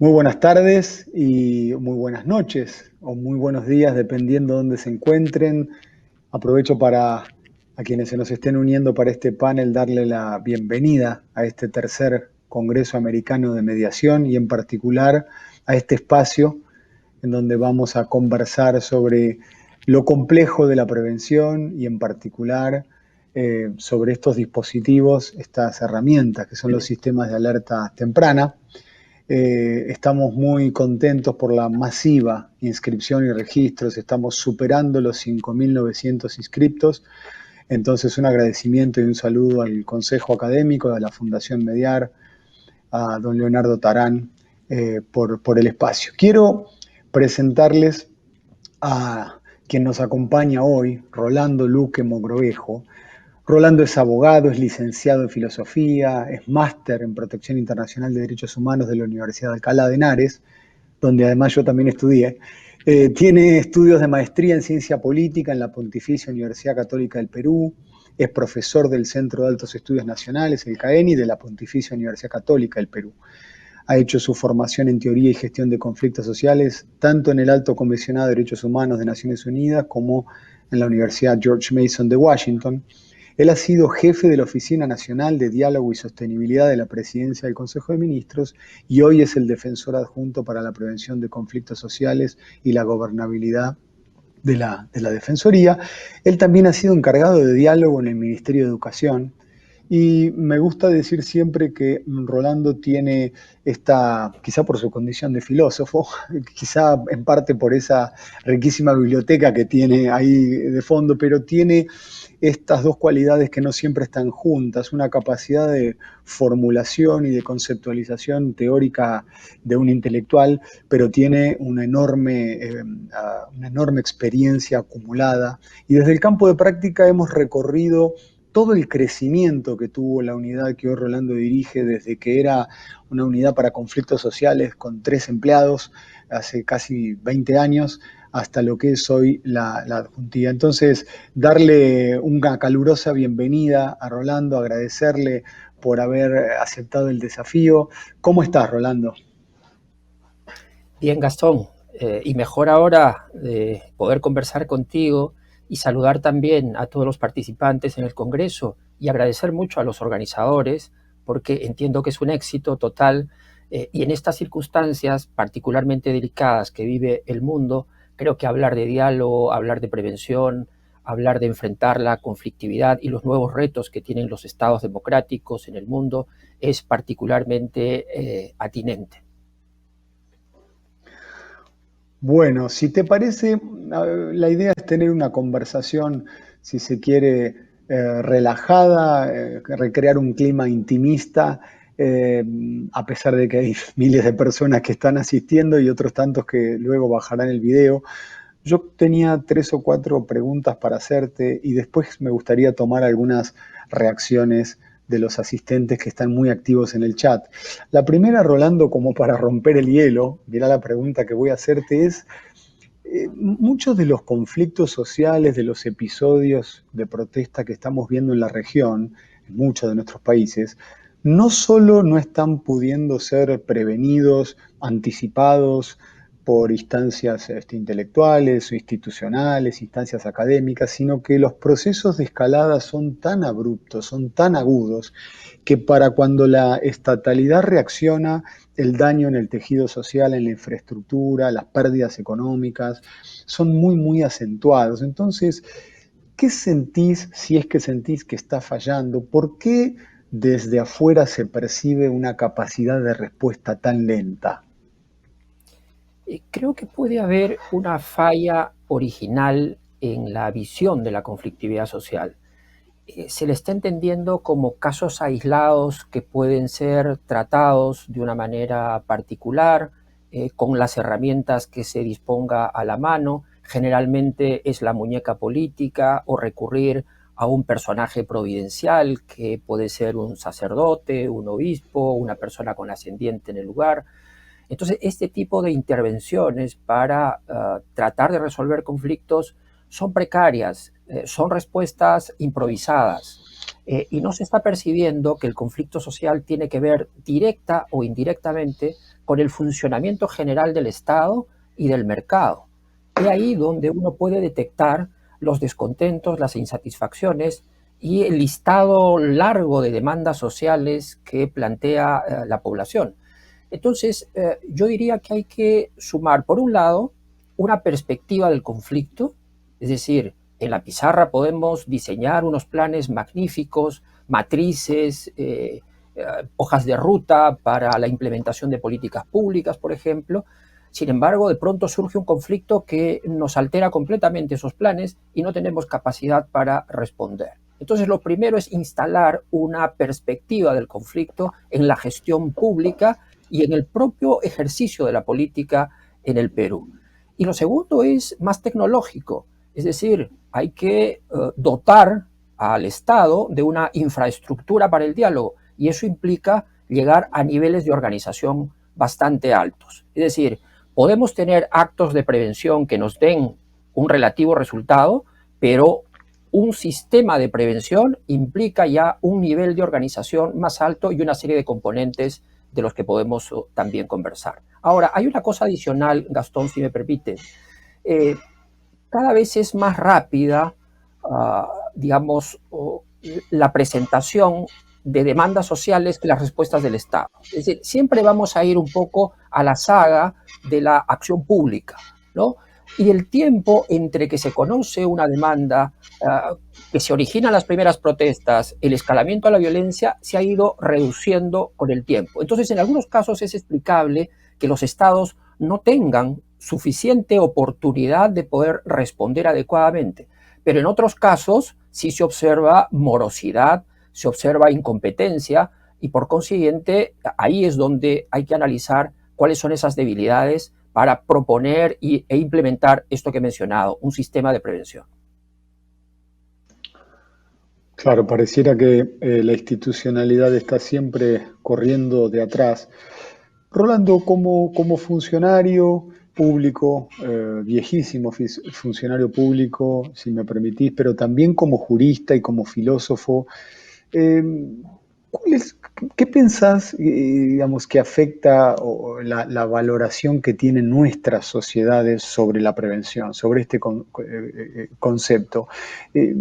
Muy buenas tardes y muy buenas noches o muy buenos días, dependiendo de dónde se encuentren. Aprovecho para a quienes se nos estén uniendo para este panel darle la bienvenida a este tercer Congreso Americano de Mediación y en particular a este espacio en donde vamos a conversar sobre lo complejo de la prevención y en particular sobre estos dispositivos, estas herramientas que son los sistemas de alerta temprana. Estamos muy contentos por la masiva inscripción y registros, estamos superando los 5.900 inscriptos, entonces un agradecimiento y un saludo al Consejo Académico, a la Fundación Mediar, a don Leonardo Tarán por el espacio. Quiero presentarles a quien nos acompaña hoy, Rolando Luque Mogrovejo. Rolando es abogado, es licenciado en filosofía, es máster en protección internacional de derechos humanos de la Universidad de Alcalá de Henares, donde además yo también estudié. Tiene estudios de maestría en ciencia política en la Pontificia Universidad Católica del Perú, es profesor del Centro de Altos Estudios Nacionales, el CAENI, de la Pontificia Universidad Católica del Perú. Ha hecho su formación en teoría y gestión de conflictos sociales, tanto en el Alto Comisionado de Derechos Humanos de Naciones Unidas como en la Universidad George Mason de Washington. Él ha sido jefe de la Oficina Nacional de Diálogo y Sostenibilidad de la Presidencia del Consejo de Ministros y hoy es el defensor adjunto para la prevención de conflictos sociales y la gobernabilidad de la Defensoría. Él también ha sido encargado de diálogo en el Ministerio de Educación. Y me gusta decir siempre que Rolando tiene quizá por su condición de filósofo, quizá en parte por esa riquísima biblioteca que tiene ahí de fondo, pero tiene estas dos cualidades que no siempre están juntas, una capacidad de formulación y de conceptualización teórica de un intelectual, pero tiene una enorme experiencia acumulada. Y desde el campo de práctica hemos recorrido todo el crecimiento que tuvo la unidad que hoy Rolando dirige desde que era una unidad para conflictos sociales con 3 empleados hace casi 20 años hasta lo que es hoy la adjuntía. Entonces, darle una calurosa bienvenida a Rolando, agradecerle por haber aceptado el desafío. ¿Cómo estás, Rolando? Bien, Gastón, y mejor ahora de poder conversar contigo y saludar también a todos los participantes en el Congreso y agradecer mucho a los organizadores porque entiendo que es un éxito total y en estas circunstancias particularmente delicadas que vive el mundo, creo que hablar de diálogo, hablar de prevención, hablar de enfrentar la conflictividad y los nuevos retos que tienen los estados democráticos en el mundo es particularmente atinente. Bueno, si te parece, la idea es tener una conversación, si se quiere, relajada, recrear un clima intimista, eh, a pesar de que hay miles de personas que están asistiendo y otros tantos que luego bajarán el video. Yo tenía 3 o 4 preguntas para hacerte y después me gustaría tomar algunas reacciones de los asistentes que están muy activos en el chat. La primera, Rolando, como para romper el hielo, mirá la pregunta que voy a hacerte es, muchos de los conflictos sociales, de los episodios de protesta que estamos viendo en la región, en muchos de nuestros países, no solo no están pudiendo ser prevenidos, anticipados por instancias intelectuales o institucionales, instancias académicas, sino que los procesos de escalada son tan abruptos, son tan agudos, que para cuando la estatalidad reacciona, el daño en el tejido social, en la infraestructura, las pérdidas económicas, son muy, muy acentuados. Entonces, ¿qué sentís si es que sentís que está fallando? ¿Por qué desde afuera se percibe una capacidad de respuesta tan lenta? Creo que puede haber una falla original en la visión de la conflictividad social. Se le está entendiendo como casos aislados que pueden ser tratados de una manera particular, con las herramientas que se disponga a la mano. Generalmente es la muñeca política o recurrir a un personaje providencial que puede ser un sacerdote, un obispo, una persona con ascendiente en el lugar. Entonces, este tipo de intervenciones para tratar de resolver conflictos son precarias, son respuestas improvisadas y no se está percibiendo que el conflicto social tiene que ver directa o indirectamente con el funcionamiento general del Estado y del mercado. Es ahí donde uno puede detectar los descontentos, las insatisfacciones y el listado largo de demandas sociales que plantea la población. Entonces, yo diría que hay que sumar, por un lado, una perspectiva del conflicto, es decir, en la pizarra podemos diseñar unos planes magníficos, matrices, hojas de ruta para la implementación de políticas públicas, por ejemplo. Sin embargo, de pronto surge un conflicto que nos altera completamente esos planes y no tenemos capacidad para responder. Entonces, lo primero es instalar una perspectiva del conflicto en la gestión pública y en el propio ejercicio de la política en el Perú. Y lo segundo es más tecnológico, es decir, hay que dotar al Estado de una infraestructura para el diálogo y eso implica llegar a niveles de organización bastante altos. Es decir, podemos tener actos de prevención que nos den un relativo resultado, pero un sistema de prevención implica ya un nivel de organización más alto y una serie de componentes de los que podemos también conversar. Ahora, hay una cosa adicional, Gastón, si me permite. Cada vez es más rápida, digamos, la presentación de demandas sociales que las respuestas del Estado. Es decir, siempre vamos a ir un poco a la saga de la acción pública, ¿no? Y el tiempo entre que se conoce una demanda, que se originan las primeras protestas, el escalamiento a la violencia se ha ido reduciendo con el tiempo. Entonces, en algunos casos es explicable que los estados no tengan suficiente oportunidad de poder responder adecuadamente. Pero en otros casos sí se observa morosidad, se observa incompetencia y por consiguiente ahí es donde hay que analizar cuáles son esas debilidades para proponer e implementar esto que he mencionado, un sistema de prevención. Claro, pareciera que la institucionalidad está siempre corriendo de atrás. Rolando, como funcionario público, viejísimo funcionario público, si me permitís, pero también como jurista y como filósofo, eh, ¿qué pensás, digamos, que afecta la valoración que tienen nuestras sociedades sobre la prevención, sobre este concepto? Eh,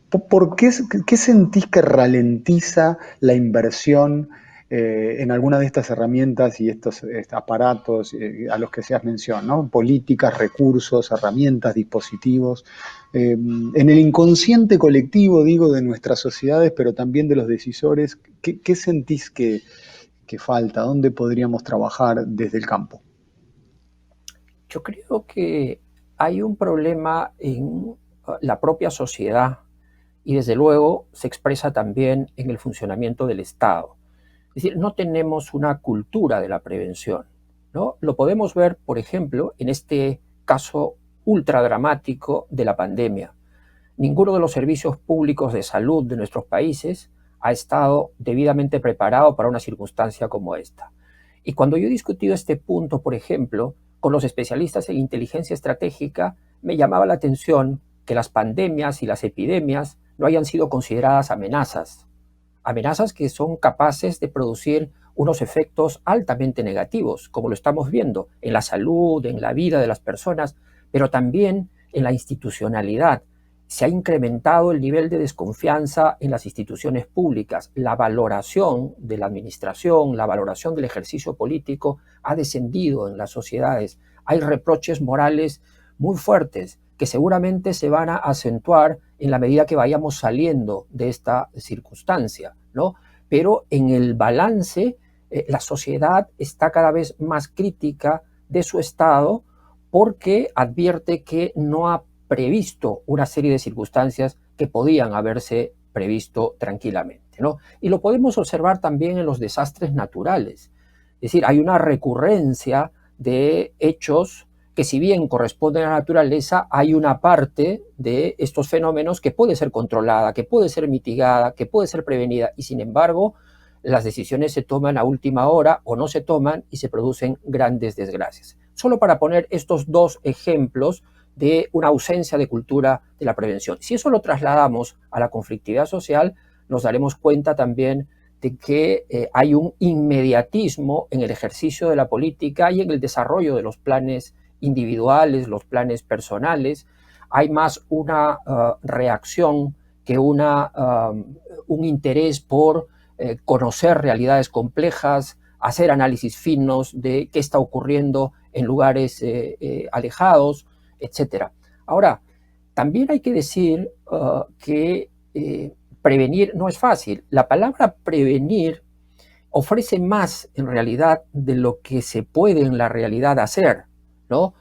¿Por qué sentís que ralentiza la inversión en alguna de estas herramientas y estos aparatos a los que se has mencionado, ¿no? Políticas, recursos, herramientas, dispositivos, en el inconsciente colectivo, digo, de nuestras sociedades, pero también de los decisores? ¿Qué sentís que falta? ¿Dónde podríamos trabajar desde el campo? Yo creo que hay un problema en la propia sociedad y desde luego se expresa también en el funcionamiento del Estado. Es decir, no tenemos una cultura de la prevención, ¿no? Lo podemos ver, por ejemplo, en este caso ultra dramático de la pandemia. Ninguno de los servicios públicos de salud de nuestros países ha estado debidamente preparado para una circunstancia como esta. Y cuando yo he discutido este punto, por ejemplo, con los especialistas en inteligencia estratégica, me llamaba la atención que las pandemias y las epidemias no hayan sido consideradas amenazas. Amenazas que son capaces de producir unos efectos altamente negativos, como lo estamos viendo en la salud, en la vida de las personas, pero también en la institucionalidad. Se ha incrementado el nivel de desconfianza en las instituciones públicas. La valoración de la administración, la valoración del ejercicio político ha descendido en las sociedades. Hay reproches morales muy fuertes que seguramente se van a acentuar en la medida que vayamos saliendo de esta circunstancia, ¿no? Pero en el balance, la sociedad está cada vez más crítica de su estado porque advierte que no ha previsto una serie de circunstancias que podían haberse previsto tranquilamente, ¿no? Y lo podemos observar también en los desastres naturales. Es decir, hay una recurrencia de hechos que si bien corresponden a la naturaleza, hay una parte de estos fenómenos que puede ser controlada, que puede ser mitigada, que puede ser prevenida, y sin embargo, las decisiones se toman a última hora o no se toman y se producen grandes desgracias. Solo para poner estos dos ejemplos de una ausencia de cultura de la prevención. Si eso lo trasladamos a la conflictividad social, nos daremos cuenta también de que hay un inmediatismo en el ejercicio de la política y en el desarrollo de los planes individuales, los planes personales. Hay más una reacción que un interés por conocer realidades complejas, hacer análisis finos de qué está ocurriendo en lugares alejados, etc. Ahora, también hay que decir que prevenir no es fácil. La palabra prevenir ofrece más en realidad de lo que se puede en la realidad hacer, ¿no?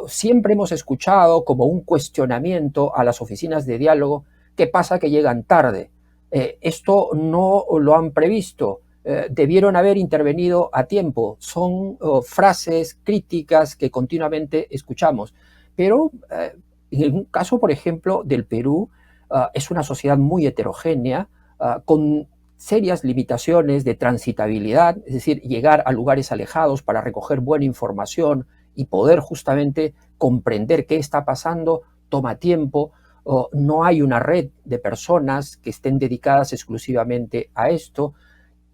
Siempre hemos escuchado como un cuestionamiento a las oficinas de diálogo: ¿qué pasa que llegan tarde? Esto no lo han previsto, debieron haber intervenido a tiempo. Son frases críticas que continuamente escuchamos. Pero en un caso, por ejemplo, del Perú, es una sociedad muy heterogénea, con serias limitaciones de transitabilidad, es decir, llegar a lugares alejados para recoger buena información y poder justamente comprender qué está pasando toma tiempo. No hay una red de personas que estén dedicadas exclusivamente a esto,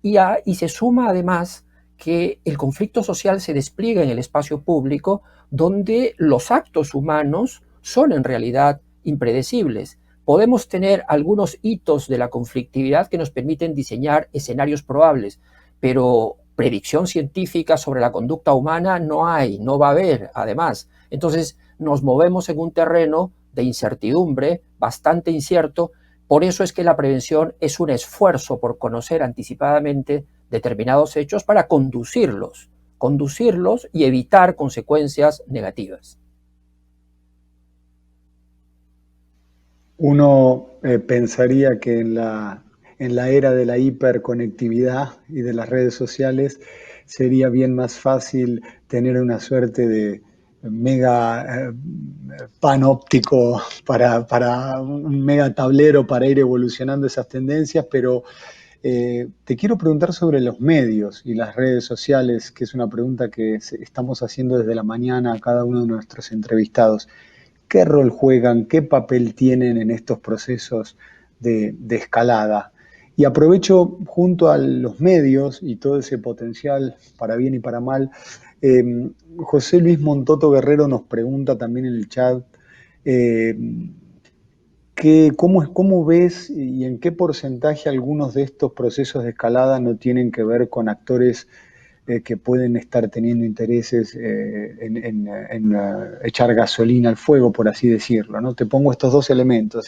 y se suma además que el conflicto social se despliega en el espacio público, donde los actos humanos son en realidad impredecibles. Podemos tener algunos hitos de la conflictividad que nos permiten diseñar escenarios probables, pero predicción científica sobre la conducta humana no hay, no va a haber, además. Entonces nos movemos en un terreno de incertidumbre bastante incierto. Por eso es que la prevención es un esfuerzo por conocer anticipadamente determinados hechos para conducirlos y evitar consecuencias negativas. Uno pensaría que en la era de la hiperconectividad y de las redes sociales sería bien más fácil tener una suerte de mega panóptico para un mega tablero para ir evolucionando esas tendencias, pero te quiero preguntar sobre los medios y las redes sociales, que es una pregunta que estamos haciendo desde la mañana a cada uno de nuestros entrevistados. ¿Qué rol juegan, qué papel tienen en estos procesos de escalada? Y aprovecho junto a los medios y todo ese potencial para bien y para mal. José Luis Montoto Guerrero nos pregunta también en el chat, eh, ¿cómo ves y en qué porcentaje algunos de estos procesos de escalada no tienen que ver con actores que pueden estar teniendo intereses en echar gasolina al fuego, por así decirlo, ¿no? Te pongo estos dos elementos: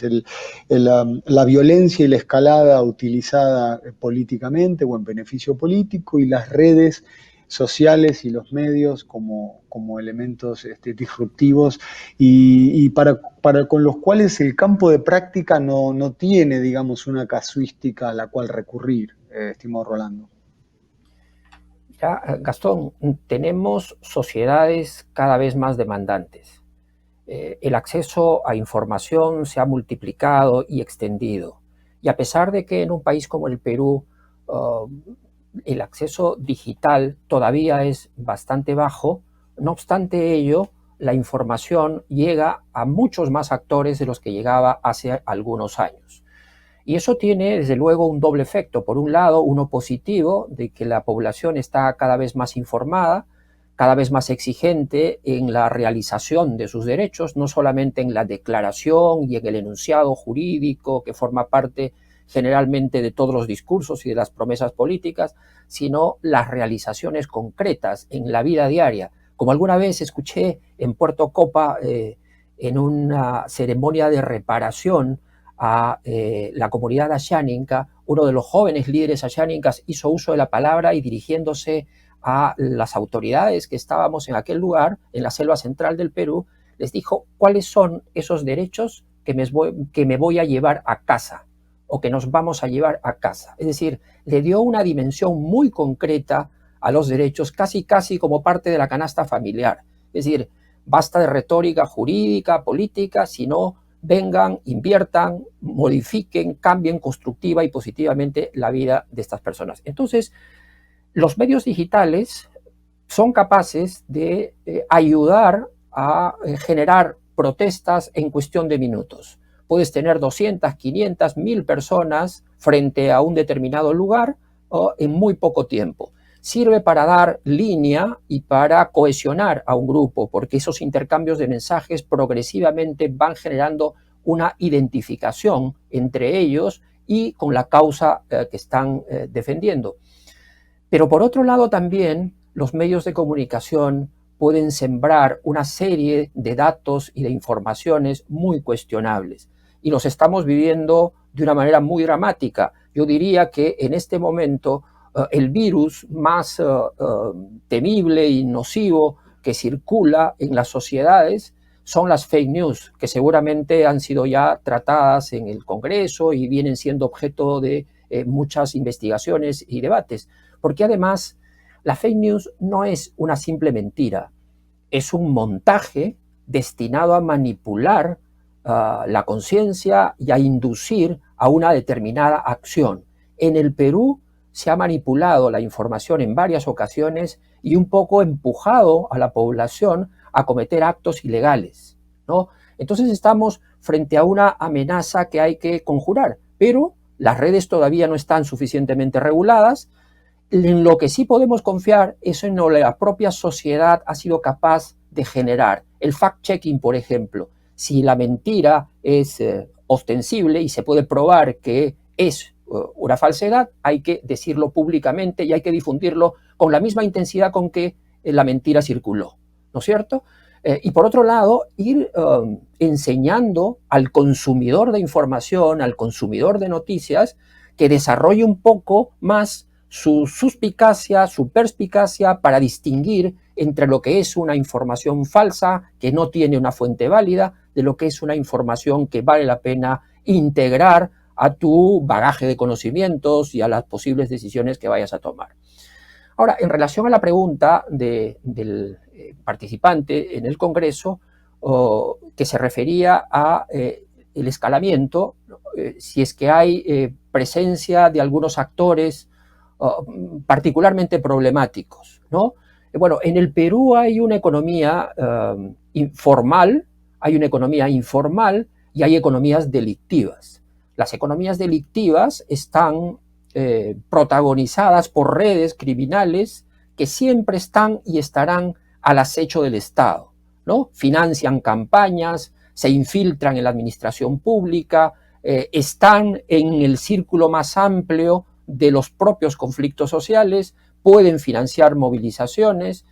la violencia y la escalada utilizada políticamente o en beneficio político, y las redes sociales y los medios como elementos disruptivos y con los cuales el campo de práctica no tiene, digamos, una casuística a la cual recurrir, estimado Rolando. Ya, Gastón, tenemos sociedades cada vez más demandantes. El acceso a información se ha multiplicado y extendido. Y a pesar de que en un país como el Perú el acceso digital todavía es bastante bajo, no obstante ello, la información llega a muchos más actores de los que llegaba hace algunos años. Y eso tiene, desde luego, un doble efecto. Por un lado, uno positivo, de que la población está cada vez más informada, cada vez más exigente en la realización de sus derechos, no solamente en la declaración y en el enunciado jurídico que forma parte generalmente de todos los discursos y de las promesas políticas, sino las realizaciones concretas en la vida diaria. Como alguna vez escuché en Puerto Copa, en una ceremonia de reparación a la comunidad asháninca, uno de los jóvenes líderes ashánincas hizo uso de la palabra y, dirigiéndose a las autoridades que estábamos en aquel lugar, en la selva central del Perú, les dijo: ¿cuáles son esos derechos que me voy a llevar a casa o que nos vamos a llevar a casa? Es decir, le dio una dimensión muy concreta a los derechos, casi como parte de la canasta familiar. Es decir, basta de retórica jurídica, política, sino vengan, inviertan, modifiquen, cambien constructiva y positivamente la vida de estas personas. Entonces, los medios digitales son capaces de ayudar a generar protestas en cuestión de minutos. Puedes tener 200, 500, 1000 personas frente a un determinado lugar en muy poco tiempo. Sirve para dar línea y para cohesionar a un grupo, porque esos intercambios de mensajes progresivamente van generando una identificación entre ellos y con la causa que están defendiendo. Pero por otro lado también los medios de comunicación pueden sembrar una serie de datos y de informaciones muy cuestionables. Y los estamos viviendo de una manera muy dramática. Yo diría que en este momento el virus más temible y nocivo que circula en las sociedades son las fake news, que seguramente han sido ya tratadas en el Congreso y vienen siendo objeto de muchas investigaciones y debates. Porque además la fake news no es una simple mentira, es un montaje destinado a manipular la conciencia y a inducir a una determinada acción. En el Perú se ha manipulado la información en varias ocasiones y un poco empujado a la población a cometer actos ilegales, ¿no? Entonces estamos frente a una amenaza que hay que conjurar, pero las redes todavía no están suficientemente reguladas. En lo que sí podemos confiar es en lo que la propia sociedad ha sido capaz de generar. El fact-checking, por ejemplo, si la mentira es ostensible y se puede probar que es una falsedad, hay que decirlo públicamente y hay que difundirlo con la misma intensidad con que la mentira circuló, ¿no es cierto? Y por otro lado, ir enseñando al consumidor de información, al consumidor de noticias, que desarrolle un poco más su suspicacia, su perspicacia para distinguir entre lo que es una información falsa, que no tiene una fuente válida, de lo que es una información que vale la pena integrar a tu bagaje de conocimientos y a las posibles decisiones que vayas a tomar. Ahora, en relación a la pregunta del participante en el Congreso, que se refería a el escalamiento, si es que hay presencia de algunos actores particularmente problemáticos, ¿no? Bueno, en el Perú hay una economía informal, hay una economía informal y hay economías delictivas. Las economías delictivas están protagonizadas por redes criminales que siempre están y estarán al acecho del Estado, ¿no? Financian campañas, se infiltran en la administración pública, están en el círculo más amplio de los propios conflictos sociales, pueden financiar movilizaciones,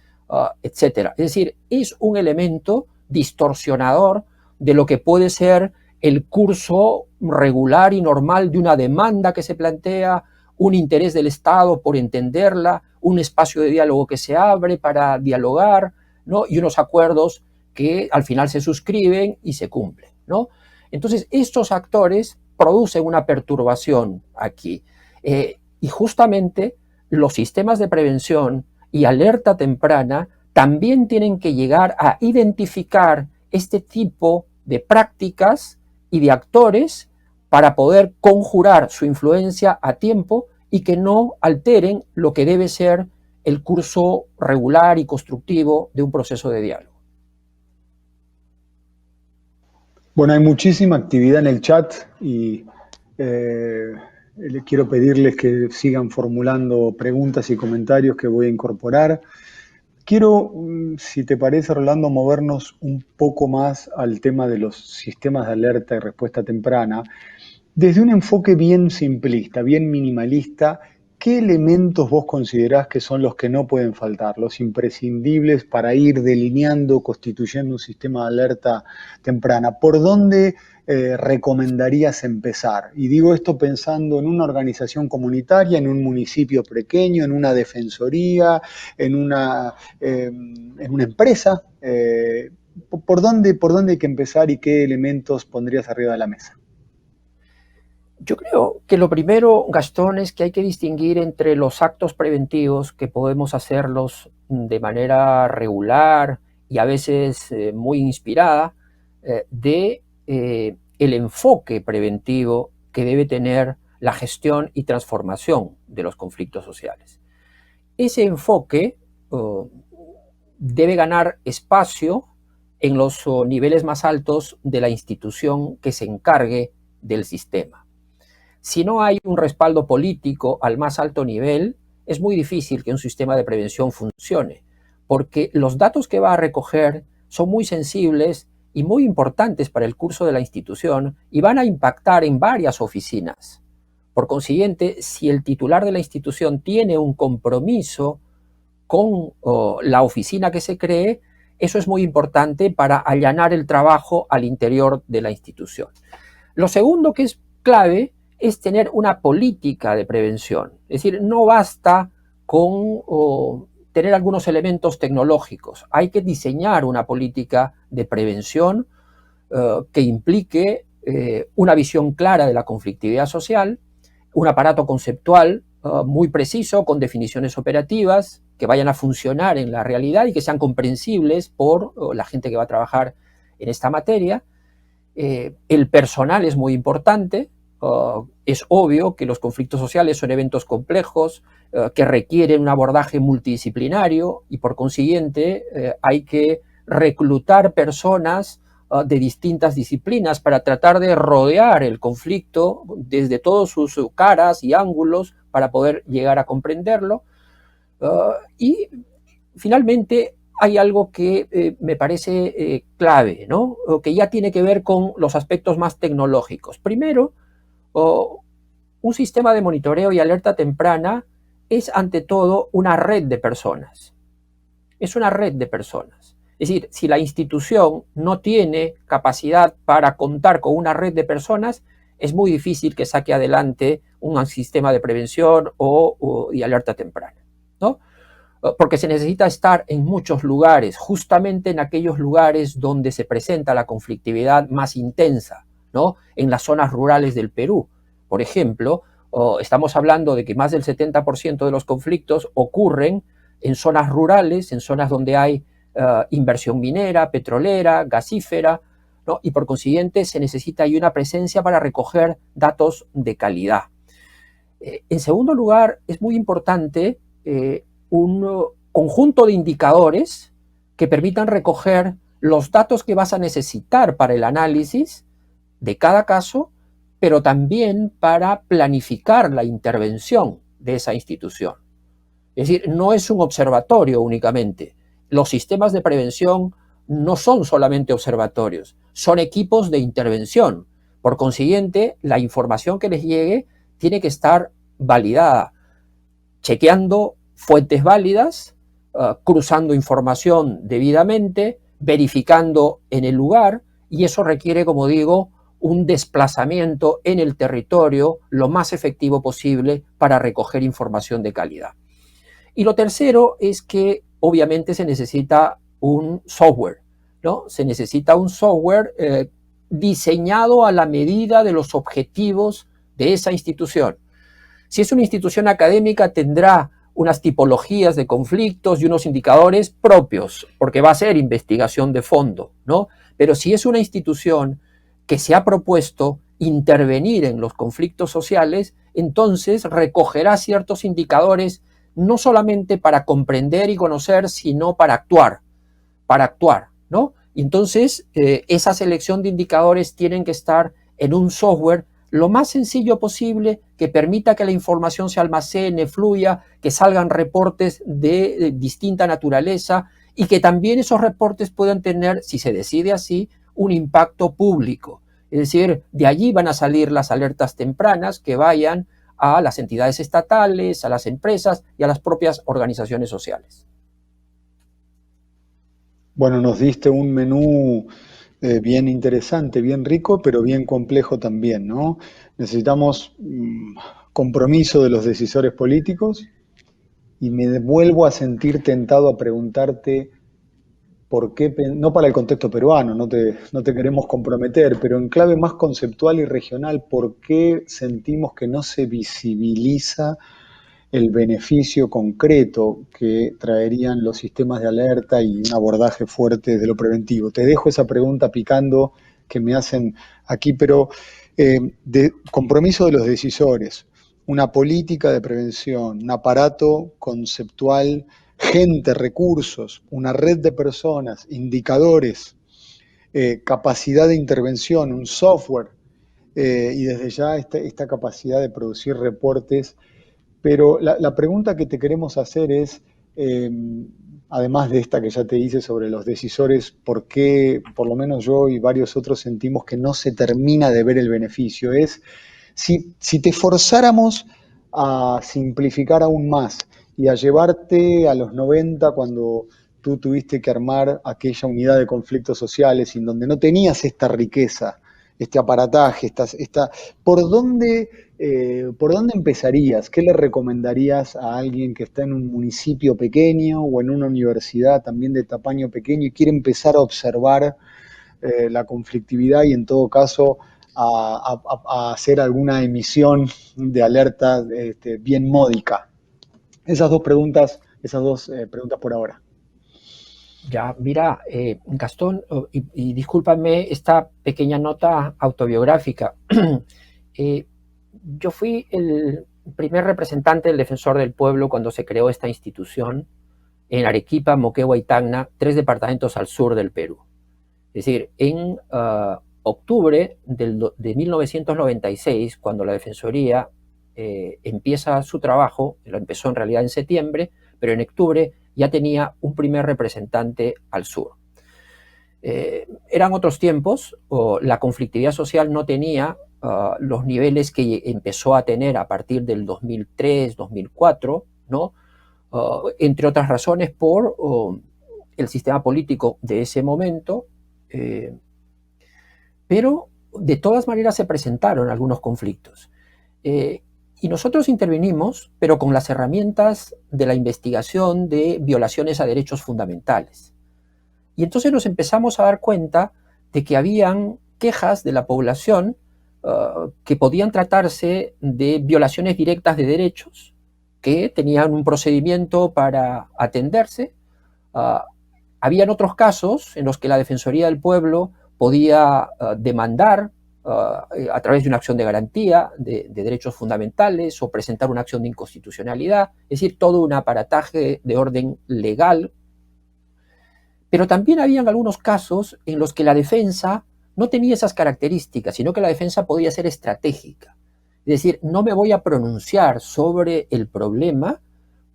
etc. Es decir, es un elemento distorsionador de lo que puede ser el curso regular y normal de una demanda que se plantea, un interés del Estado por entenderla, un espacio de diálogo que se abre para dialogar, ¿no? Y unos acuerdos que al final se suscriben y se cumplen, ¿no? Entonces, estos actores producen una perturbación aquí. Y justamente los sistemas de prevención y alerta temprana también tienen que llegar a identificar este tipo de prácticas y de actores para poder conjurar su influencia a tiempo y que no alteren lo que debe ser el curso regular y constructivo de un proceso de diálogo. Bueno, hay muchísima actividad en el chat y quiero pedirles que sigan formulando preguntas y comentarios que voy a incorporar. Quiero, si te parece, Rolando, movernos un poco más al tema de los sistemas de alerta y respuesta temprana. Desde un enfoque bien simplista, bien minimalista, ¿qué elementos vos considerás que son los que no pueden faltar, los imprescindibles para ir delineando, constituyendo un sistema de alerta temprana? ¿Por dónde recomendarías empezar? Y digo esto pensando en una organización comunitaria, en un municipio pequeño, en una defensoría, en una empresa. ¿Por dónde hay que empezar y qué elementos pondrías arriba de la mesa? Yo creo que lo primero, Gastón, es que hay que distinguir entre los actos preventivos que podemos hacerlos de manera regular y a veces muy inspirada, de el enfoque preventivo que debe tener la gestión y transformación de los conflictos sociales. Ese enfoque debe ganar espacio en los niveles más altos de la institución que se encargue del sistema. Si no hay un respaldo político al más alto nivel, es muy difícil que un sistema de prevención funcione, porque los datos que va a recoger son muy sensibles y muy importantes para el curso de la institución y van a impactar en varias oficinas. Por consiguiente, si el titular de la institución tiene un compromiso con la oficina que se cree, eso es muy importante para allanar el trabajo al interior de la institución. Lo segundo que es clave es tener una política de prevención. Es decir, no basta con tener algunos elementos tecnológicos. Hay que diseñar una política de prevención que implique una visión clara de la conflictividad social, un aparato conceptual muy preciso, con definiciones operativas, que vayan a funcionar en la realidad y que sean comprensibles por la gente que va a trabajar en esta materia. El personal es muy importante. Es obvio que los conflictos sociales son eventos complejos que requieren un abordaje multidisciplinario y por consiguiente hay que reclutar personas de distintas disciplinas para tratar de rodear el conflicto desde todas sus caras y ángulos para poder llegar a comprenderlo. Y finalmente hay algo que me parece clave, ¿no? Que ya tiene que ver con los aspectos más tecnológicos. Primero, un sistema de monitoreo y alerta temprana es ante todo una red de personas. Es una red de personas. Es decir, si la institución no tiene capacidad para contar con una red de personas, es muy difícil que saque adelante un sistema de prevención y alerta temprana, ¿no? Porque se necesita estar en muchos lugares, justamente en aquellos lugares donde se presenta la conflictividad más intensa, ¿no? En las zonas rurales del Perú. Por ejemplo, estamos hablando de que más del 70% de los conflictos ocurren en zonas rurales, en zonas donde hay inversión minera, petrolera, gasífera, ¿no? Y por consiguiente se necesita ahí una presencia para recoger datos de calidad. En segundo lugar, es muy importante un conjunto de indicadores que permitan recoger los datos que vas a necesitar para el análisis de cada caso, pero también para planificar la intervención de esa institución. Es decir, no es un observatorio únicamente. Los sistemas de prevención no son solamente observatorios, son equipos de intervención. Por consiguiente, la información que les llegue tiene que estar validada, chequeando fuentes válidas, cruzando información debidamente, verificando en el lugar, y eso requiere, como digo, un desplazamiento en el territorio lo más efectivo posible para recoger información de calidad. Y lo tercero es que obviamente se necesita un software, ¿no? Se necesita un software diseñado a la medida de los objetivos de esa institución. Si es una institución académica, tendrá unas tipologías de conflictos y unos indicadores propios, porque va a ser investigación de fondo, ¿no? Pero si es una institución que se ha propuesto intervenir en los conflictos sociales, entonces recogerá ciertos indicadores no solamente para comprender y conocer, sino para actuar, ¿no? Entonces, esa selección de indicadores tienen que estar en un software lo más sencillo posible, que permita que la información se almacene, fluya, que salgan reportes de distinta naturaleza y que también esos reportes puedan tener, si se decide así, un impacto público. Es decir, de allí van a salir las alertas tempranas que vayan a las entidades estatales, a las empresas y a las propias organizaciones sociales. Bueno, nos diste un menú bien interesante, bien rico, pero bien complejo también, ¿no? Necesitamos compromiso de los decisores políticos y me vuelvo a sentir tentado a preguntarte por qué, no para el contexto peruano, no te queremos comprometer, pero en clave más conceptual y regional, ¿por qué sentimos que no se visibiliza el beneficio concreto que traerían los sistemas de alerta y un abordaje fuerte de lo preventivo? Te dejo esa pregunta picando que me hacen aquí, pero de compromiso de los decisores, una política de prevención, un aparato conceptual, gente, recursos, una red de personas, indicadores, capacidad de intervención, un software. y desde ya esta capacidad de producir reportes. Pero la pregunta que te queremos hacer es, eh, además de esta que ya te hice sobre los decisores, ¿por qué, por lo menos yo y varios otros sentimos que no se termina de ver el beneficio? Es si te forzáramos a simplificar aún más y a llevarte a los 90 cuando tú tuviste que armar aquella unidad de conflictos sociales en donde no tenías esta riqueza, este aparataje, ¿por dónde empezarías? ¿Qué le recomendarías a alguien que está en un municipio pequeño o en una universidad también de tamaño pequeño y quiere empezar a observar la conflictividad y en todo caso a hacer alguna emisión de alerta bien módica? Esas dos preguntas por ahora. Ya, mira, Gastón, y discúlpame esta pequeña nota autobiográfica. Eh, yo fui el primer representante del Defensor del Pueblo cuando se creó esta institución en Arequipa, Moquegua y Tacna, 3 departamentos al sur del Perú. Es decir, en octubre de 1996, cuando la Defensoría empieza su trabajo, lo empezó en realidad en septiembre, pero en octubre ya tenía un primer representante al sur. Eran otros tiempos, la conflictividad social no tenía los niveles que empezó a tener a partir del 2003, 2004, ¿no? Entre otras razones por el sistema político de ese momento, pero de todas maneras se presentaron algunos conflictos. Y nosotros intervenimos, pero con las herramientas de la investigación de violaciones a derechos fundamentales. Y entonces nos empezamos a dar cuenta de que habían quejas de la población que podían tratarse de violaciones directas de derechos, que tenían un procedimiento para atenderse. Habían otros casos en los que la Defensoría del Pueblo podía demandar a través de una acción de garantía de derechos fundamentales o presentar una acción de inconstitucionalidad, es decir, todo un aparataje de orden legal. Pero también habían algunos casos en los que la defensa no tenía esas características, sino que la defensa podía ser estratégica. Es decir, no me voy a pronunciar sobre el problema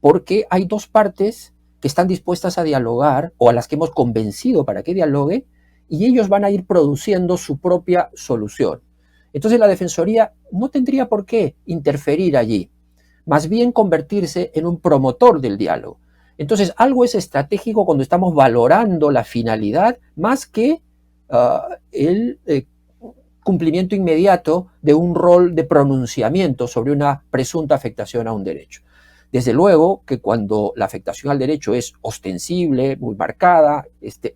porque hay dos partes que están dispuestas a dialogar o a las que hemos convencido para que dialogue, y ellos van a ir produciendo su propia solución. Entonces la Defensoría no tendría por qué interferir allí, más bien convertirse en un promotor del diálogo. Entonces algo es estratégico cuando estamos valorando la finalidad más que el cumplimiento inmediato de un rol de pronunciamiento sobre una presunta afectación a un derecho. Desde luego que cuando la afectación al derecho es ostensible, muy marcada,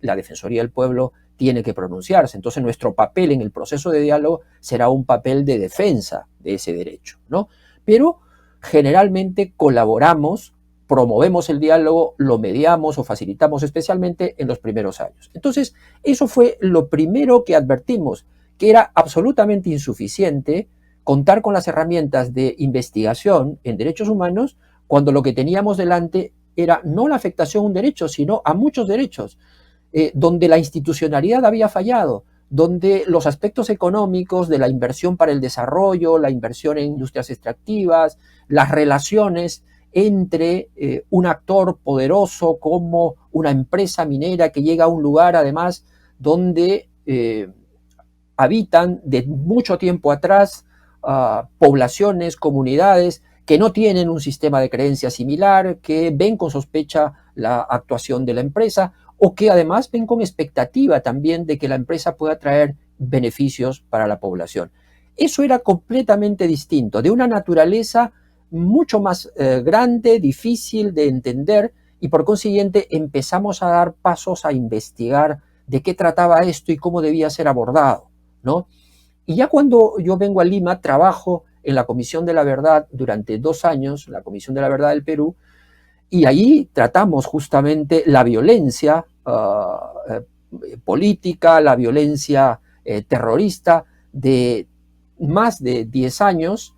la Defensoría del Pueblo tiene que pronunciarse. Entonces nuestro papel en el proceso de diálogo será un papel de defensa de ese derecho, ¿no? Pero generalmente colaboramos, promovemos el diálogo, lo mediamos o facilitamos especialmente en los primeros años. Entonces, eso fue lo primero que advertimos, que era absolutamente insuficiente contar con las herramientas de investigación en derechos humanos cuando lo que teníamos delante era no la afectación a un derecho, sino a muchos derechos, donde la institucionalidad había fallado, donde los aspectos económicos de la inversión para el desarrollo, la inversión en industrias extractivas, las relaciones entre un actor poderoso como una empresa minera que llega a un lugar además donde habitan de mucho tiempo atrás poblaciones, comunidades que no tienen un sistema de creencias similar, que ven con sospecha la actuación de la empresa o que además ven con expectativa también de que la empresa pueda traer beneficios para la población. Eso era completamente distinto, de una naturaleza mucho más grande, difícil de entender, y por consiguiente empezamos a dar pasos a investigar de qué trataba esto y cómo debía ser abordado, ¿no? Y ya cuando yo vengo a Lima, trabajo en la Comisión de la Verdad durante 2 años, la Comisión de la Verdad del Perú, y ahí tratamos justamente la violencia política, la violencia terrorista de más de 10 años,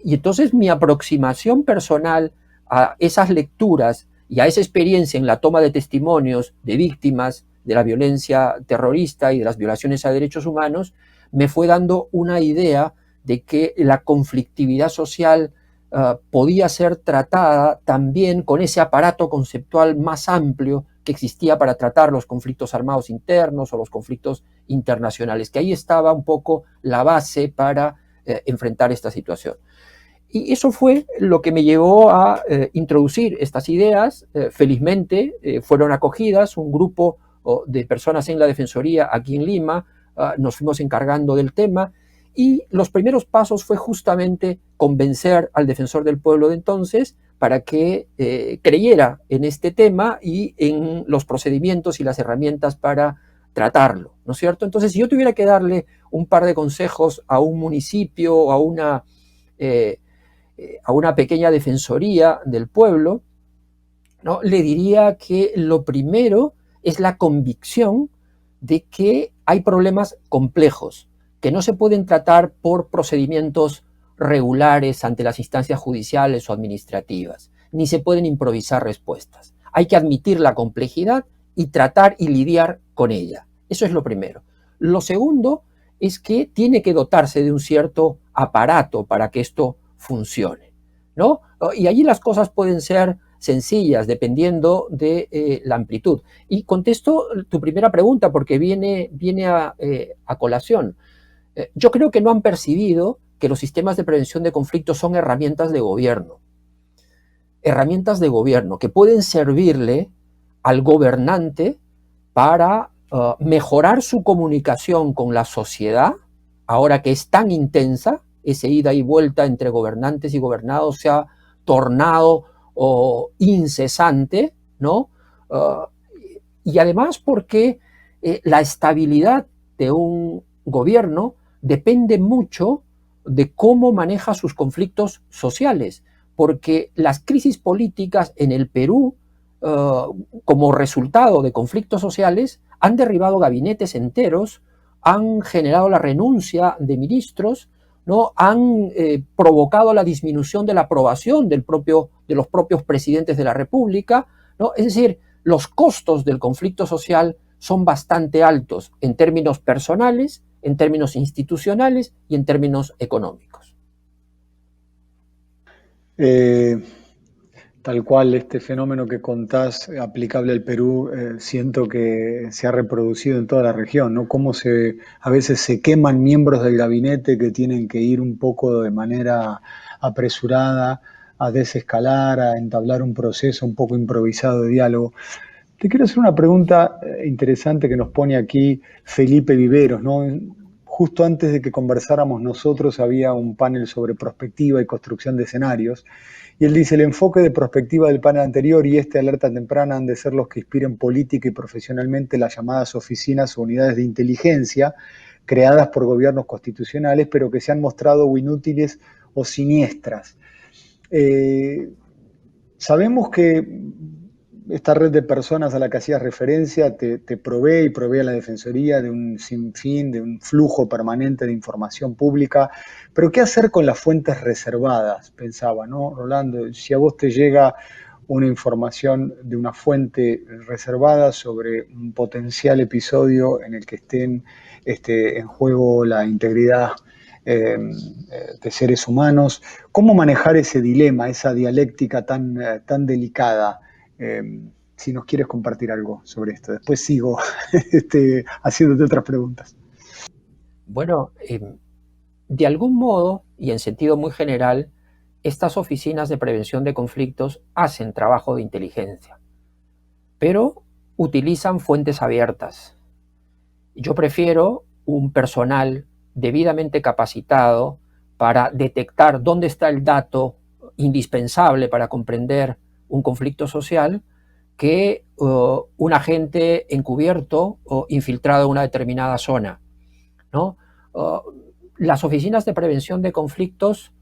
y entonces mi aproximación personal a esas lecturas y a esa experiencia en la toma de testimonios de víctimas de la violencia terrorista y de las violaciones a derechos humanos me fue dando una idea de que la conflictividad social podía ser tratada también con ese aparato conceptual más amplio que existía para tratar los conflictos armados internos o los conflictos internacionales, que ahí estaba un poco la base para enfrentar esta situación. Y eso fue lo que me llevó a introducir estas ideas. Felizmente fueron acogidas, un grupo de personas en la Defensoría aquí en Lima, nos fuimos encargando del tema, y los primeros pasos fue justamente convencer al defensor del pueblo de entonces para que creyera en este tema y en los procedimientos y las herramientas para tratarlo, ¿no es cierto? Entonces, si yo tuviera que darle un par de consejos a un municipio o a una pequeña defensoría del pueblo, ¿no? Le diría que lo primero es la convicción de que hay problemas complejos, que no se pueden tratar por procedimientos regulares ante las instancias judiciales o administrativas, ni se pueden improvisar respuestas. Hay que admitir la complejidad y tratar y lidiar con ella. Eso es lo primero. Lo segundo es que tiene que dotarse de un cierto aparato para que esto funcione, ¿no? Y allí las cosas pueden ser sencillas dependiendo de la amplitud. Y contesto tu primera pregunta porque viene a colación. Yo creo que no han percibido que los sistemas de prevención de conflictos son herramientas de gobierno que pueden servirle al gobernante para mejorar su comunicación con la sociedad, ahora que es tan intensa, ese ida y vuelta entre gobernantes y gobernados se ha tornado incesante, ¿no? Y además porque la estabilidad de un gobierno depende mucho de cómo maneja sus conflictos sociales, porque las crisis políticas en el Perú, como resultado de conflictos sociales, han derribado gabinetes enteros, han generado la renuncia de ministros, ¿no? Han provocado la disminución de la aprobación de los propios presidentes de la República, ¿no? Es decir, los costos del conflicto social son bastante altos en términos personales, en términos institucionales y en términos económicos. Tal cual, este fenómeno que contás aplicable al Perú, siento que se ha reproducido en toda la región, ¿no? Cómo a veces se queman miembros del gabinete que tienen que ir un poco de manera apresurada a desescalar, a entablar un proceso un poco improvisado de diálogo. Te quiero hacer una pregunta interesante que nos pone aquí Felipe Viveros, ¿no? Justo antes de que conversáramos nosotros había un panel sobre prospectiva y construcción de escenarios. Y él dice, el enfoque de prospectiva del panel anterior y este alerta temprana han de ser los que inspiren política y profesionalmente las llamadas oficinas o unidades de inteligencia creadas por gobiernos constitucionales, pero que se han mostrado o inútiles o siniestras. Sabemos que esta red de personas a la que hacías referencia te provee y provee a la Defensoría de un sinfín, de un flujo permanente de información pública, pero ¿qué hacer con las fuentes reservadas? Pensaba, ¿no, Rolando? Si a vos te llega una información de una fuente reservada sobre un potencial episodio en el que estén en juego la integridad de seres humanos, ¿cómo manejar ese dilema, esa dialéctica tan delicada? Si nos quieres compartir algo sobre esto. Después sigo haciéndote otras preguntas. Bueno, de algún modo y en sentido muy general, estas oficinas de prevención de conflictos hacen trabajo de inteligencia, pero utilizan fuentes abiertas. Yo prefiero un personal debidamente capacitado para detectar dónde está el dato indispensable para comprender un conflicto social que un agente encubierto o infiltrado en una determinada zona, ¿no? Las oficinas de prevención de conflictos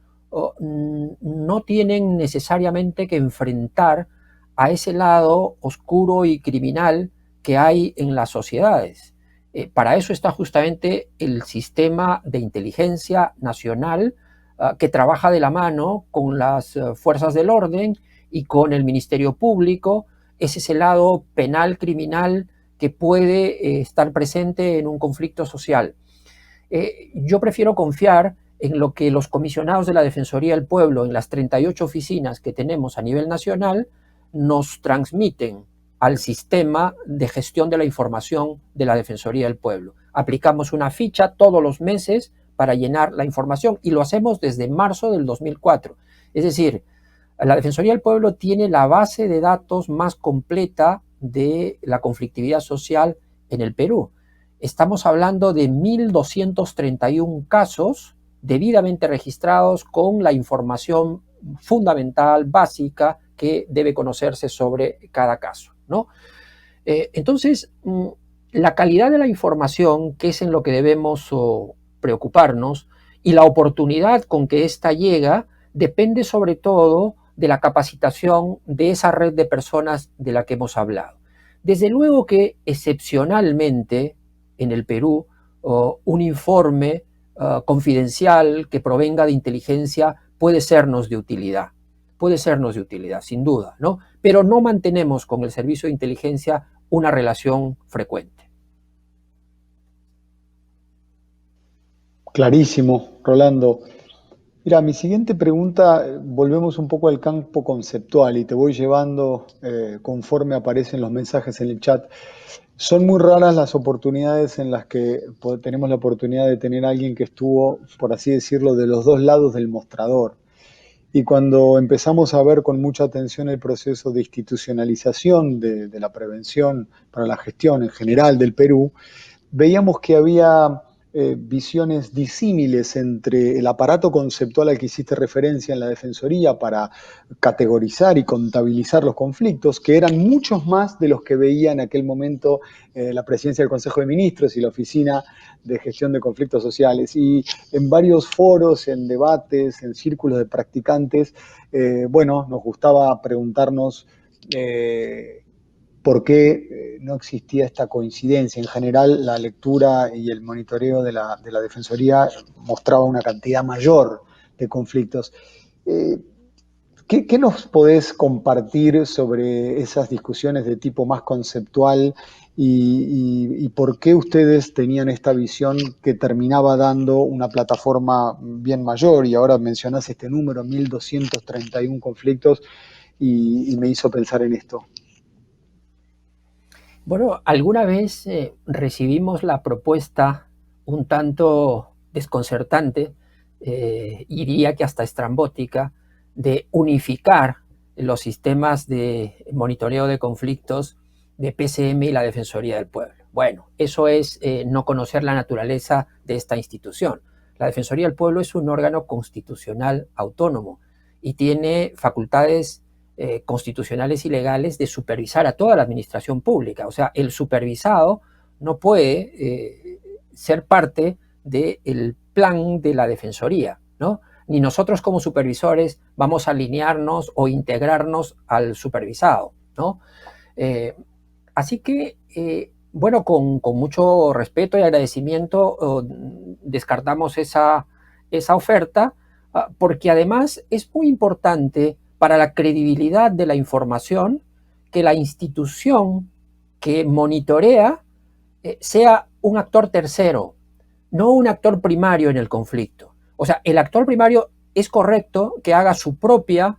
no tienen necesariamente que enfrentar a ese lado oscuro y criminal que hay en las sociedades. Para eso está justamente el sistema de inteligencia nacional que trabaja de la mano con las fuerzas del orden y con el Ministerio Público. Ese es el lado penal criminal que puede estar presente en un conflicto social. Yo prefiero confiar en lo que los comisionados de la Defensoría del Pueblo en las 38 oficinas que tenemos a nivel nacional nos transmiten al sistema de gestión de la información de la Defensoría del Pueblo. Aplicamos una ficha todos los meses para llenar la información y lo hacemos desde marzo del 2004. Es decir, la Defensoría del Pueblo tiene la base de datos más completa de la conflictividad social en el Perú. Estamos hablando de 1.231 casos debidamente registrados con la información fundamental, básica, que debe conocerse sobre cada caso, ¿no? Entonces, la calidad de la información, que es en lo que debemos preocuparnos, y la oportunidad con que ésta llega, depende sobre todo de la capacitación de esa red de personas de la que hemos hablado. Desde luego que excepcionalmente en el Perú, un informe confidencial que provenga de inteligencia puede sernos de utilidad, sin duda, ¿no? Pero no mantenemos con el servicio de inteligencia una relación frecuente. Clarísimo, Rolando. Mira, mi siguiente pregunta, volvemos un poco al campo conceptual y te voy llevando conforme aparecen los mensajes en el chat. Son muy raras las oportunidades en las que tenemos la oportunidad de tener a alguien que estuvo, por así decirlo, de los dos lados del mostrador. Y cuando empezamos a ver con mucha atención el proceso de institucionalización de la prevención para la gestión en general del Perú, veíamos que había visiones disímiles entre el aparato conceptual al que hiciste referencia en la Defensoría para categorizar y contabilizar los conflictos, que eran muchos más de los que veía en aquel momento la presidencia del Consejo de Ministros y la Oficina de Gestión de Conflictos Sociales. Y en varios foros, en debates, en círculos de practicantes, bueno, nos gustaba preguntarnos por qué no existía esta coincidencia. En general, la lectura y el monitoreo de la Defensoría mostraba una cantidad mayor de conflictos. ¿Qué nos podés compartir sobre esas discusiones de tipo más conceptual y por qué ustedes tenían esta visión que terminaba dando una plataforma bien mayor? Y ahora mencionás este número, 1.231 conflictos, y me hizo pensar en esto. Bueno, alguna vez recibimos la propuesta un tanto desconcertante, y diría que hasta estrambótica, de unificar los sistemas de monitoreo de conflictos de PCM y la Defensoría del Pueblo. Bueno, eso es no conocer la naturaleza de esta institución. La Defensoría del Pueblo es un órgano constitucional autónomo y tiene facultades constitucionales y legales de supervisar a toda la administración pública. O sea, el supervisado no puede ser parte del plan de la Defensoría, ¿no? Ni nosotros como supervisores vamos a alinearnos o integrarnos al supervisado, ¿no? Así que, bueno, con mucho respeto y agradecimiento descartamos esa oferta, porque además es muy importante para la credibilidad de la información que la institución que monitorea sea un actor tercero, no un actor primario en el conflicto. O sea, el actor primario es correcto que haga su propio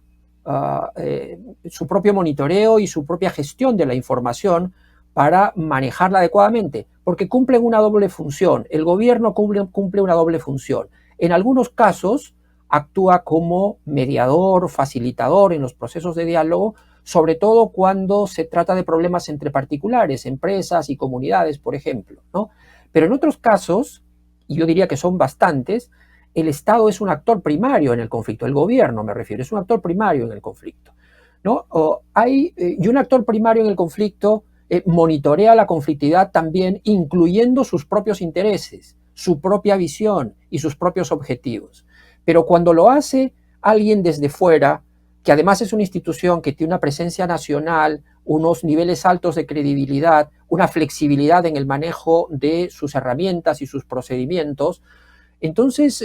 monitoreo y su propia gestión de la información para manejarla adecuadamente, porque cumplen una doble función. El gobierno cumple una doble función. En algunos casos actúa como mediador, facilitador en los procesos de diálogo, sobre todo cuando se trata de problemas entre particulares, empresas y comunidades, por ejemplo, ¿no? Pero en otros casos, y yo diría que son bastantes, el Estado es un actor primario en el conflicto, el gobierno me refiero, es un actor primario en el conflicto, ¿no? Y un actor primario en el conflicto monitorea la conflictividad también, incluyendo sus propios intereses, su propia visión y sus propios objetivos. Pero cuando lo hace alguien desde fuera, que además es una institución que tiene una presencia nacional, unos niveles altos de credibilidad, una flexibilidad en el manejo de sus herramientas y sus procedimientos, entonces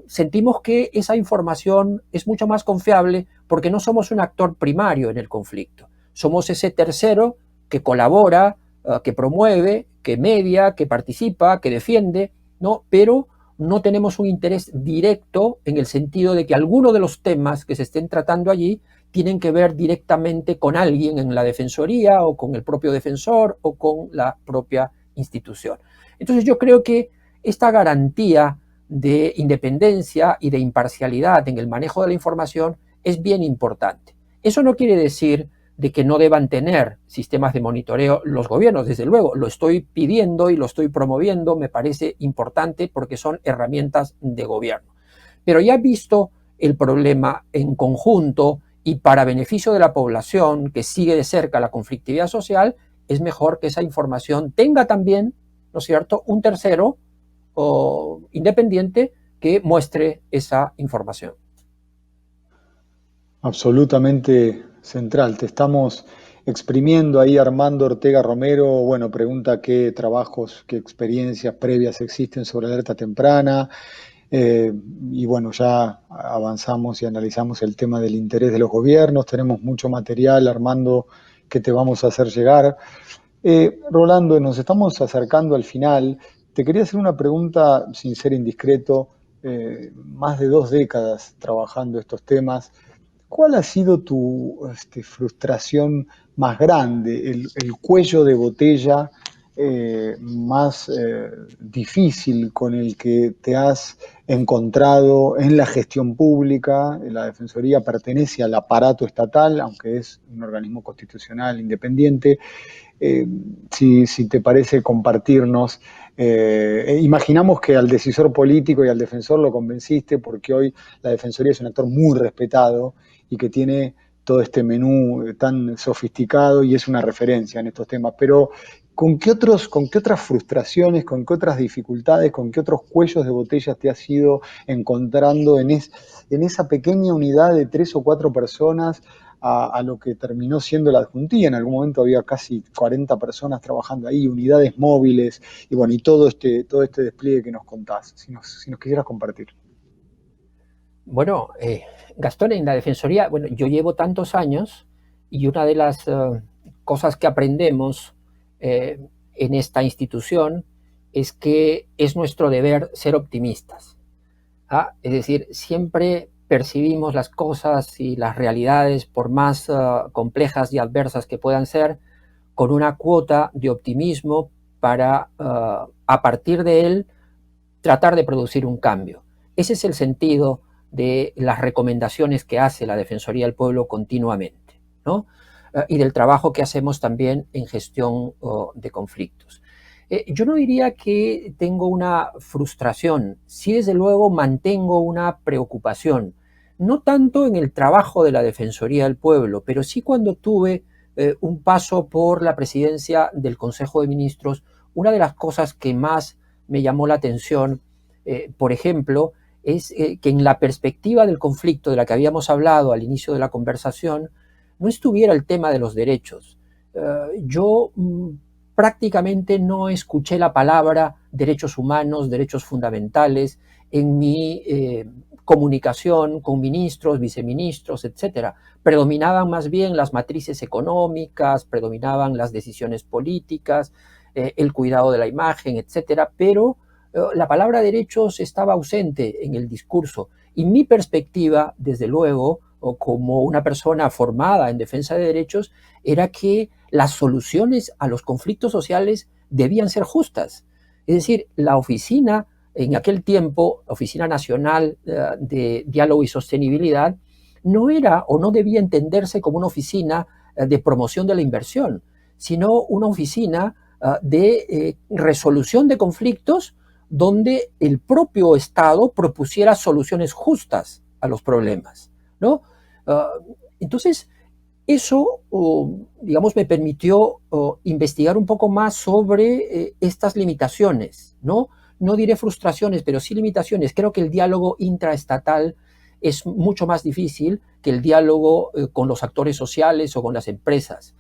sentimos que esa información es mucho más confiable porque no somos un actor primario en el conflicto. Somos ese tercero que colabora, que promueve, que media, que participa, que defiende, ¿no? Pero no tenemos un interés directo en el sentido de que algunos de los temas que se estén tratando allí tienen que ver directamente con alguien en la defensoría o con el propio defensor o con la propia institución. Entonces yo creo que esta garantía de independencia y de imparcialidad en el manejo de la información es bien importante. Eso no quiere decir de que no deban tener sistemas de monitoreo los gobiernos, desde luego, lo estoy pidiendo y lo estoy promoviendo, me parece importante porque son herramientas de gobierno. Pero ya visto el problema en conjunto y para beneficio de la población que sigue de cerca la conflictividad social, es mejor que esa información tenga también, ¿no es cierto?, un tercero o independiente que muestre esa información. Absolutamente central. Te estamos exprimiendo ahí. Armando Ortega Romero, bueno, pregunta qué trabajos, qué experiencias previas existen sobre alerta temprana. Eh, y bueno, ya avanzamos y analizamos el tema del interés de los gobiernos. Tenemos mucho material, Armando, que te vamos a hacer llegar. Rolando, nos estamos acercando al final. Te quería hacer una pregunta sin ser indiscreto. Más de 2 décadas trabajando estos temas. ¿Cuál ha sido tu frustración más grande, el cuello de botella más difícil con el que te has encontrado en la gestión pública? La Defensoría pertenece al aparato estatal, aunque es un organismo constitucional independiente. Eh, si te parece compartirnos, imaginamos que al decisor político y al defensor lo convenciste porque hoy la Defensoría es un actor muy respetado y que tiene todo este menú tan sofisticado y es una referencia en estos temas. Pero con qué otras frustraciones, con qué otras dificultades, con qué otros cuellos de botella te has ido encontrando en esa pequeña unidad de 3 o 4 personas a lo que terminó siendo la adjuntía? En algún momento había casi 40 personas trabajando ahí, unidades móviles, y bueno, y todo este despliegue que nos contás, si nos quisieras compartir. Bueno, Gastón, en la Defensoría, bueno, yo llevo tantos años y una de las cosas que aprendemos en esta institución es que es nuestro deber ser optimistas. ¿Ah? Es decir, siempre percibimos las cosas y las realidades, por más complejas y adversas que puedan ser, con una cuota de optimismo para, a partir de él, tratar de producir un cambio. Ese es el sentido de las recomendaciones que hace la Defensoría del Pueblo continuamente, ¿no? Y del trabajo que hacemos también en gestión de conflictos. Yo no diría que tengo una frustración, sí desde luego mantengo una preocupación, no tanto en el trabajo de la Defensoría del Pueblo, pero sí cuando tuve un paso por la presidencia del Consejo de Ministros, una de las cosas que más me llamó la atención, por ejemplo, es que en la perspectiva del conflicto de la que habíamos hablado al inicio de la conversación, no estuviera el tema de los derechos. Yo prácticamente no escuché la palabra derechos humanos, derechos fundamentales en mi comunicación con ministros, viceministros, etcétera. Predominaban más bien las matrices económicas, predominaban las decisiones políticas, el cuidado de la imagen, etcétera, pero la palabra derechos estaba ausente en el discurso. Y mi perspectiva, desde luego, o como una persona formada en defensa de derechos, era que las soluciones a los conflictos sociales debían ser justas. Es decir, la oficina, en aquel tiempo, Oficina Nacional de Diálogo y Sostenibilidad, no era o no debía entenderse como una oficina de promoción de la inversión, sino una oficina de resolución de conflictos donde el propio Estado propusiera soluciones justas a los problemas, ¿no? Entonces, eso, digamos, me permitió investigar un poco más sobre estas limitaciones, ¿no? No diré frustraciones, pero sí limitaciones. Creo que el diálogo intraestatal es mucho más difícil que el diálogo con los actores sociales o con las empresas.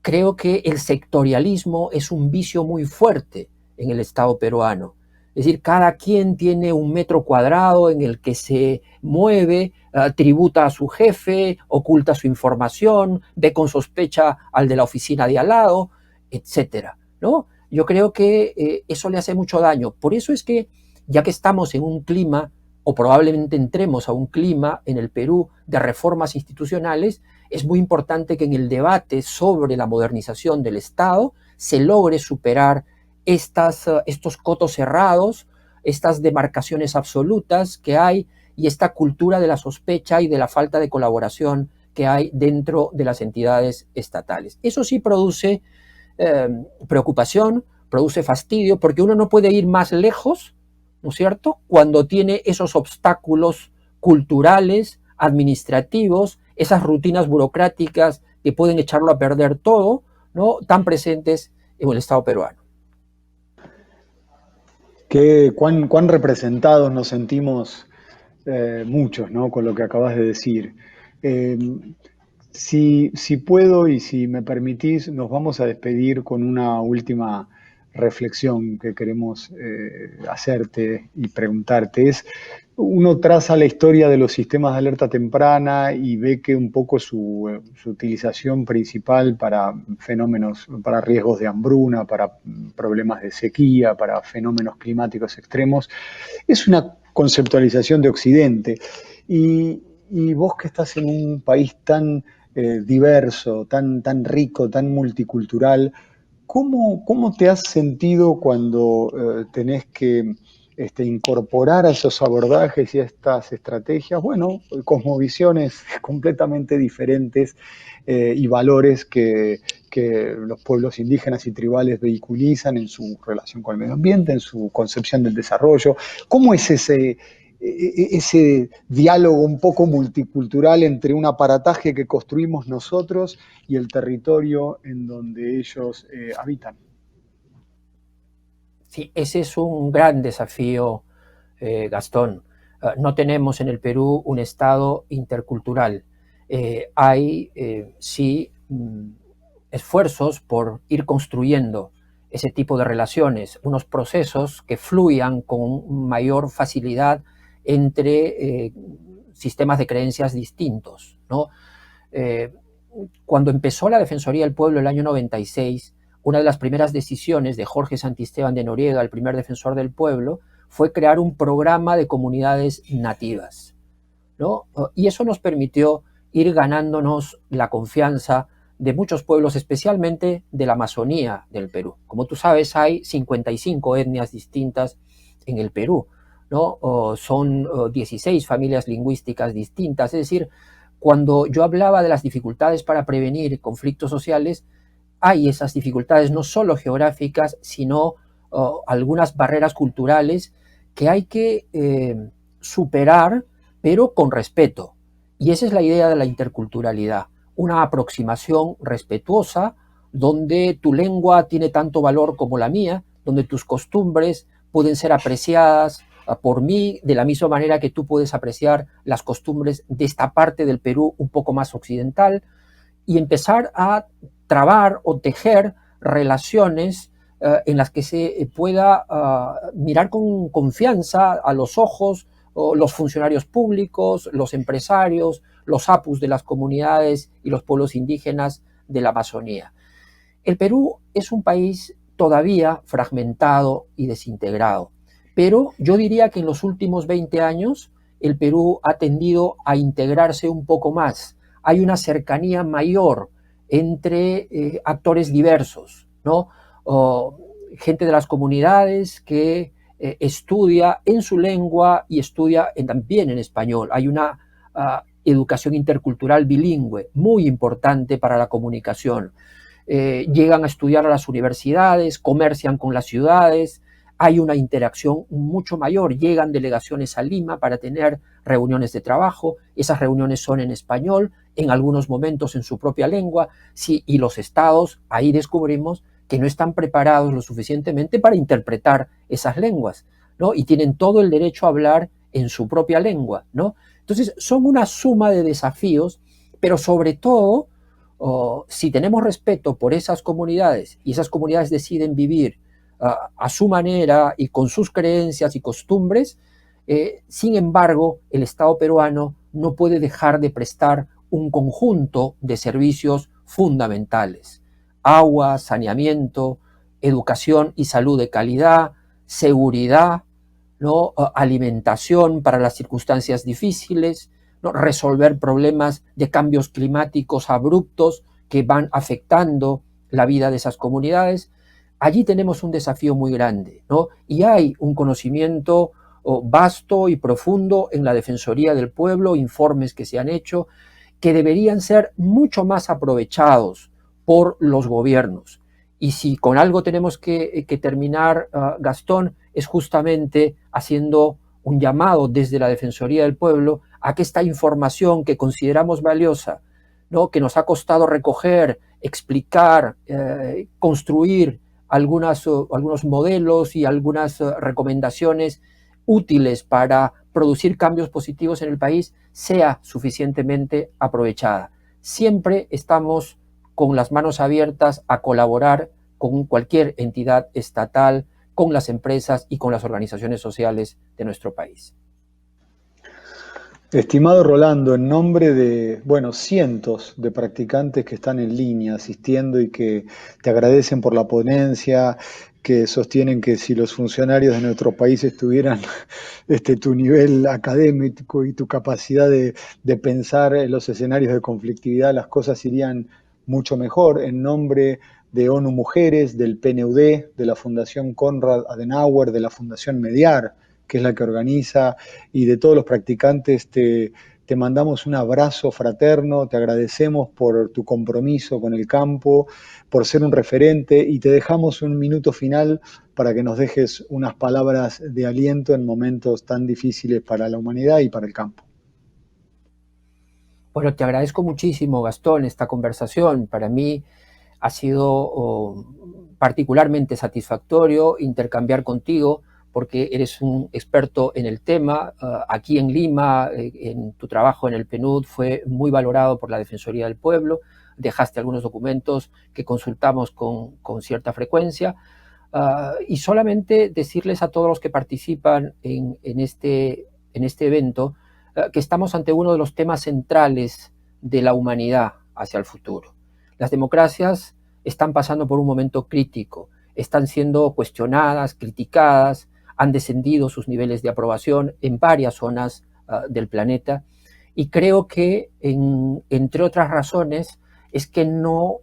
Creo que el sectorialismo es un vicio muy fuerte en el Estado peruano. Es decir, cada quien tiene un metro cuadrado en el que se mueve, tributa a su jefe, oculta su información, ve con sospecha al de la oficina de al lado, etcétera, ¿no? yo creo que eso le hace mucho daño. Por eso es que, ya que estamos en un clima, o probablemente entremos a un clima en el Perú de reformas institucionales, es muy importante que en el debate sobre la modernización del Estado se logre superar estos cotos cerrados, estas demarcaciones absolutas que hay y esta cultura de la sospecha y de la falta de colaboración que hay dentro de las entidades estatales. Eso sí produce preocupación, produce fastidio, porque uno no puede ir más lejos, ¿no es cierto?, cuando tiene esos obstáculos culturales, administrativos, esas rutinas burocráticas que pueden echarlo a perder todo, ¿no?, tan presentes en el Estado peruano. Cuán representados nos sentimos muchos, ¿no? Con lo que acabas de decir. Eh, si puedo y si me permitís, nos vamos a despedir con una última reflexión que queremos hacerte y preguntarte. Uno traza la historia de los sistemas de alerta temprana y ve que un poco su utilización principal para fenómenos, para riesgos de hambruna, para problemas de sequía, para fenómenos climáticos extremos, es una conceptualización de Occidente. Y vos que estás en un país tan diverso, tan rico, tan multicultural, ¿cómo te has sentido cuando tenés que incorporar a esos abordajes y a estas estrategias? Bueno, cosmovisiones completamente diferentes y valores que los pueblos indígenas y tribales vehiculizan en su relación con el medio ambiente, en su concepción del desarrollo. ¿Cómo es ese diálogo un poco multicultural entre un aparataje que construimos nosotros y el territorio en donde ellos habitan? Sí, ese es un gran desafío, Gastón. No tenemos en el Perú un Estado intercultural. Hay, sí, esfuerzos por ir construyendo ese tipo de relaciones, unos procesos que fluyan con mayor facilidad entre sistemas de creencias distintos, ¿no? Eh, Cuando empezó la Defensoría del Pueblo el año 96, una de las primeras decisiones de Jorge Santisteban de Noriega, el primer defensor del pueblo, fue crear un programa de comunidades nativas, ¿no? Y eso nos permitió ir ganándonos la confianza de muchos pueblos, especialmente de la Amazonía del Perú. Como tú sabes, hay 55 etnias distintas en el Perú, ¿no? Son 16 familias lingüísticas distintas, es decir, cuando yo hablaba de las dificultades para prevenir conflictos sociales, hay esas dificultades no solo geográficas, sino algunas barreras culturales que hay que superar, pero con respeto. Y esa es la idea de la interculturalidad, una aproximación respetuosa, donde tu lengua tiene tanto valor como la mía, donde tus costumbres pueden ser apreciadas por mí de la misma manera que tú puedes apreciar las costumbres de esta parte del Perú un poco más occidental, y empezar a trabar o tejer relaciones en las que se pueda mirar con confianza a los ojos los funcionarios públicos, los empresarios, los apus de las comunidades y los pueblos indígenas de la Amazonía. El Perú es un país todavía fragmentado y desintegrado, pero yo diría que en los últimos 20 años el Perú ha tendido a integrarse un poco más. Hay una cercanía mayor entre actores diversos, ¿no? Gente de las comunidades que estudia en su lengua y estudia también en español. Hay una educación intercultural bilingüe muy importante para la comunicación. Llegan a estudiar a las universidades, comercian con las ciudades, hay una interacción mucho mayor, llegan delegaciones a Lima para tener reuniones de trabajo, esas reuniones son en español, en algunos momentos en su propia lengua, sí, y los estados, ahí descubrimos que no están preparados lo suficientemente para interpretar esas lenguas, ¿no? Y tienen todo el derecho a hablar en su propia lengua, ¿no? Entonces, son una suma de desafíos, pero sobre todo, si tenemos respeto por esas comunidades y esas comunidades deciden vivir a su manera y con sus creencias y costumbres, sin embargo, el Estado peruano no puede dejar de prestar un conjunto de servicios fundamentales: agua, saneamiento, educación y salud de calidad, seguridad, ¿no? Alimentación para las circunstancias difíciles, ¿no? Resolver problemas de cambios climáticos abruptos que van afectando la vida de esas comunidades. Allí tenemos un desafío muy grande, ¿no? Y hay un conocimiento vasto y profundo en la Defensoría del Pueblo, informes que se han hecho, que deberían ser mucho más aprovechados por los gobiernos. Y si con algo tenemos que terminar, Gastón, es justamente haciendo un llamado desde la Defensoría del Pueblo a que esta información que consideramos valiosa, ¿no? Que nos ha costado recoger, explicar, construir algunos modelos y algunas recomendaciones útiles para producir cambios positivos en el país, sea suficientemente aprovechada. Siempre estamos con las manos abiertas a colaborar con cualquier entidad estatal, con las empresas y con las organizaciones sociales de nuestro país. Estimado Rolando, en nombre de, bueno, cientos de practicantes que están en línea asistiendo y que te agradecen por la ponencia, que sostienen que si los funcionarios de nuestro país estuvieran tu nivel académico y tu capacidad de pensar en los escenarios de conflictividad, las cosas irían mucho mejor. En nombre de ONU Mujeres, del PNUD, de la Fundación Konrad Adenauer, de la Fundación Mediar, que es la que organiza, y de todos los practicantes, te mandamos un abrazo fraterno, te agradecemos por tu compromiso con el campo, por ser un referente, y te dejamos un minuto final para que nos dejes unas palabras de aliento en momentos tan difíciles para la humanidad y para el campo. Bueno, te agradezco muchísimo, Gastón, esta conversación. Para mí ha sido particularmente satisfactorio intercambiar contigo, porque eres un experto en el tema. Aquí en Lima, en tu trabajo en el PNUD fue muy valorado por la Defensoría del Pueblo. Dejaste algunos documentos que consultamos con cierta frecuencia. Y solamente decirles a todos los que participan en este evento que estamos ante uno de los temas centrales de la humanidad hacia el futuro. Las democracias están pasando por un momento crítico, están siendo cuestionadas, criticadas, han descendido sus niveles de aprobación en varias zonas del planeta, y creo que, entre otras razones, es que no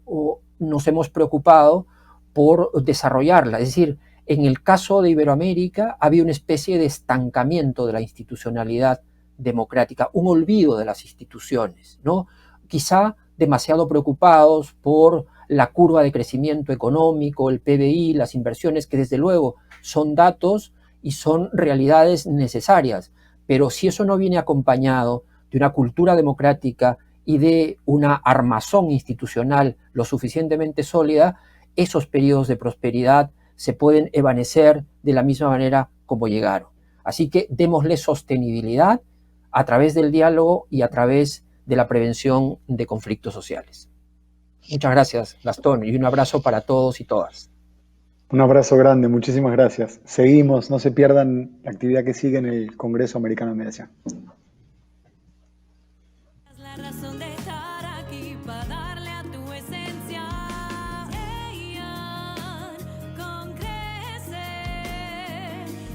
nos hemos preocupado por desarrollarla. Es decir, en el caso de Iberoamérica había una especie de estancamiento de la institucionalidad democrática, un olvido de las instituciones, ¿no? Quizá demasiado preocupados por la curva de crecimiento económico, el PBI, las inversiones, que desde luego son datos y son realidades necesarias, pero si eso no viene acompañado de una cultura democrática y de una armazón institucional lo suficientemente sólida, esos periodos de prosperidad se pueden evanecer de la misma manera como llegaron. Así que démosle sostenibilidad a través del diálogo y a través de la prevención de conflictos sociales. Muchas gracias, Gastón, y un abrazo para todos y todas. Un abrazo grande, muchísimas gracias. Seguimos, no se pierdan la actividad que sigue en el Congreso Americano de Mediación. La razón de estar aquí para dar